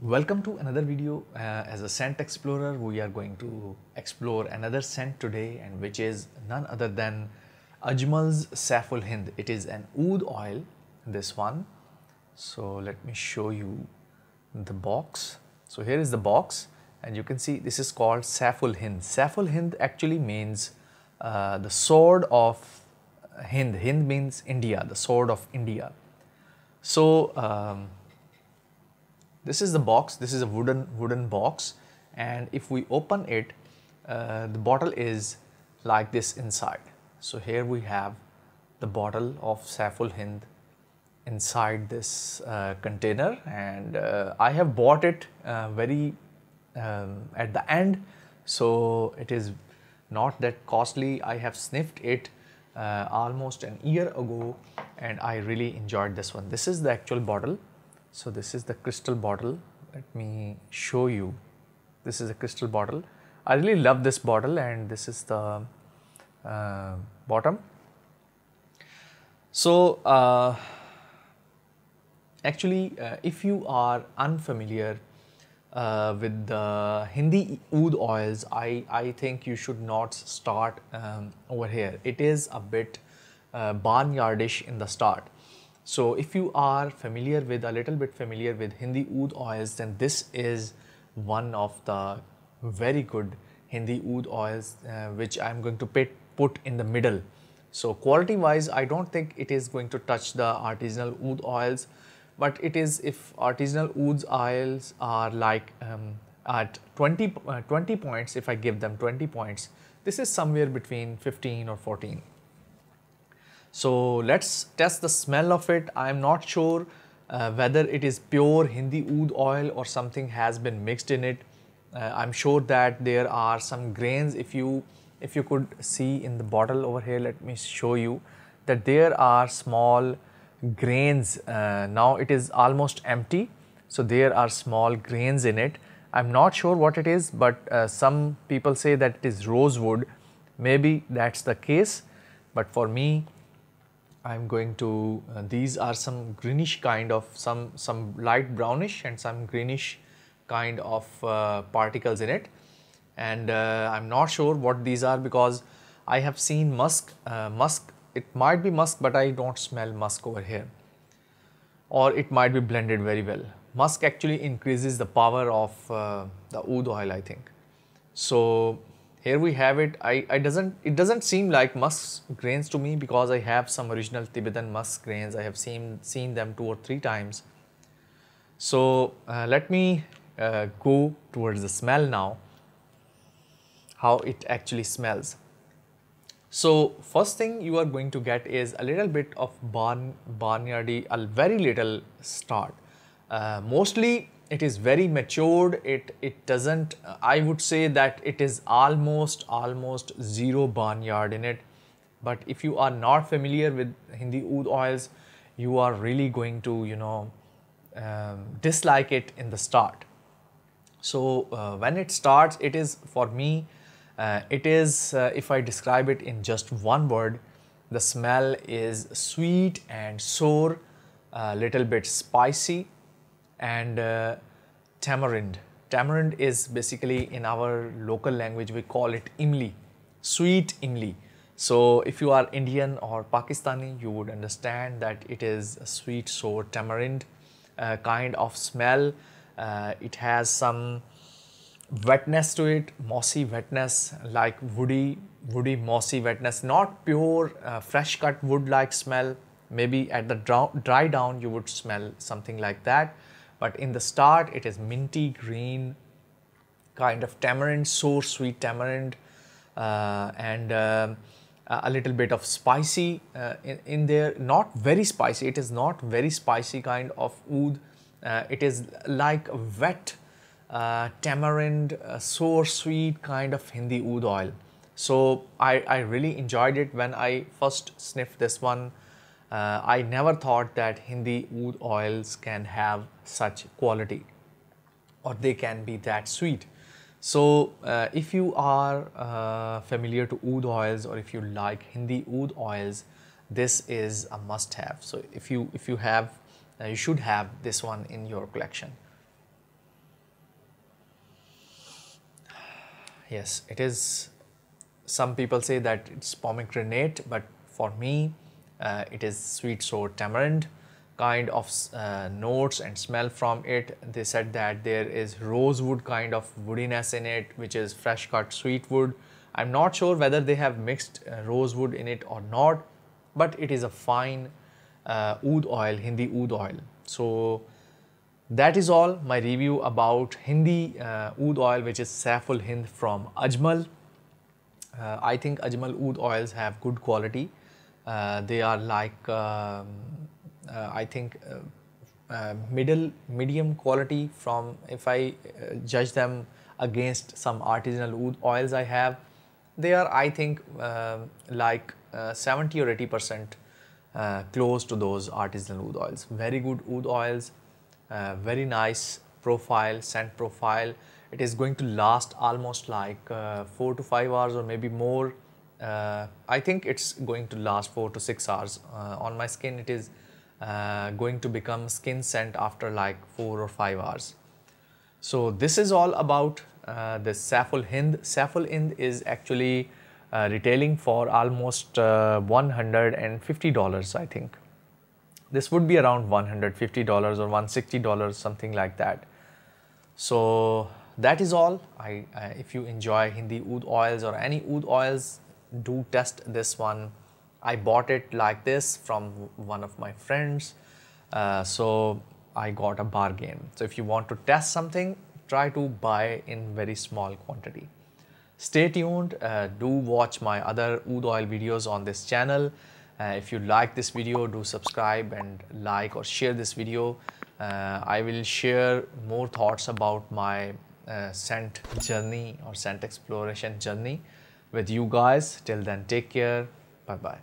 Welcome to another video. As a scent explorer, we are going to explore another scent today, and which is none other than Ajmal's Saif Al Hind. It is an oud oil, this one. So let me show you the box. So here is the box, and you can see this is called Saif Al Hind. Saif Al Hind actually means the sword of Hind. Hind means India, the sword of India. So this is the box. This is a wooden box, and if we open it, the bottle is like this inside. So here we have the bottle of Saif Al Hind inside this container, and I have bought it very at the end, so it is not that costly. I have sniffed it almost an year ago, and I really enjoyed this one. This is the actual bottle. So this is the crystal bottle. Let me show you. This is a crystal bottle. I really love this bottle, and this is the bottom. So actually, if you are unfamiliar with the Hindi oud oils, I think you should not start over here. It is a bit barnyardish in the start. So if you are familiar with, a little bit familiar with Hindi oud oils, then this is one of the very good Hindi oud oils which I am going to put in the middle. So quality wise, I don't think it is going to touch the artisanal oud oils, but it is, if artisanal oud oils are like at 20 points, if I give them 20 points, this is somewhere between 15 or 14. So let's test the smell of it. I am not sure whether it is pure Hindi oud oil or something has been mixed in it. I'm sure that there are some grains. If you could see in the bottle over here, let me show you that there are small grains. Now it is almost empty, so there are small grains in it. I'm not sure what it is, but some people say that it is rosewood. Maybe that's the case, but for me, I'm going to, these are some greenish kind of, some light brownish and some greenish kind of particles in it, and I'm not sure what these are, because I have seen musk, it might be musk, but I don't smell musk over here, or it might be blended very well. Musk actually increases the power of the oud oil, I think. So here we have it. It doesn't seem like musk grains to me, because I have some original Tibetan musk grains. I have seen them 2 or 3 times. So let me go towards the smell now, how it actually smells. So first thing you are going to get is a little bit of barnyardy, a very little start. Mostly it is very matured. It doesn't, I would say that it is almost zero barnyard in it. But if you are not familiar with Hindi oud oils, you are really going to dislike it in the start. So when it starts, it is, for me, it is, if I describe it in just one word, the smell is sweet and sour, a little bit spicy, and tamarind. Tamarind is basically, in our local language, we call it imli, sweet imli. So if you are Indian or Pakistani, you would understand that it is a sweet sour tamarind kind of smell. It has some wetness to it, mossy wetness, like woody mossy wetness, not pure fresh cut wood like smell. Maybe at the dry down you would smell something like that, but in the start it is minty green kind of tamarind, sour sweet tamarind, and a little bit of spicy in there. Not very spicy, it is not very spicy kind of oud. It is like a wet tamarind, sour sweet kind of Hindi oud oil. So I really enjoyed it when I first sniffed this one. I never thought that Hindi oud oils can have such quality, or they can be that sweet. So if you are familiar to oud oils, or if you like Hindi oud oils, this is a must have. So if you have, you should have this one in your collection. Yes, it is. Some people say that it's pomegranate, but for me, it is sweet sour tamarind kind of notes and smell from it. They said that there is rosewood kind of woodiness in it, which is fresh cut sweet wood. I'm not sure whether they have mixed rosewood in it or not, but it is a fine oud oil, Hindi oud oil. So that is all my review about Hindi oud oil, which is Saif Al Hind from Ajmal. I think Ajmal oud oils have good quality. They are like I think medium quality from, if I judge them against some artisanal oud oils I have, they are, I think, like 70 or 80% close to those artisanal oud oils. Very good oud oils, very nice profile, scent profile. It is going to last almost like 4 to 5 hours or maybe more. I think it's going to last 4 to 6 hours. On my skin, it is going to become skin scent after like 4 or 5 hours. So this is all about the Saif Al Hind. Saif Al Hind is actually retailing for almost $150, I think. This would be around $150 or $160, something like that. So that is all. If you enjoy Hindi oud oils or any oud oils, do test this one. I bought it like this from one of my friends. So I got a bargain. So if you want to test something, try to buy in very small quantity. Stay tuned. Do watch my other oud oil videos on this channel. If you like this video, do subscribe and like or share this video. I will share more thoughts about my scent journey or scent exploration journey with you guys. Till then, take care. Bye bye.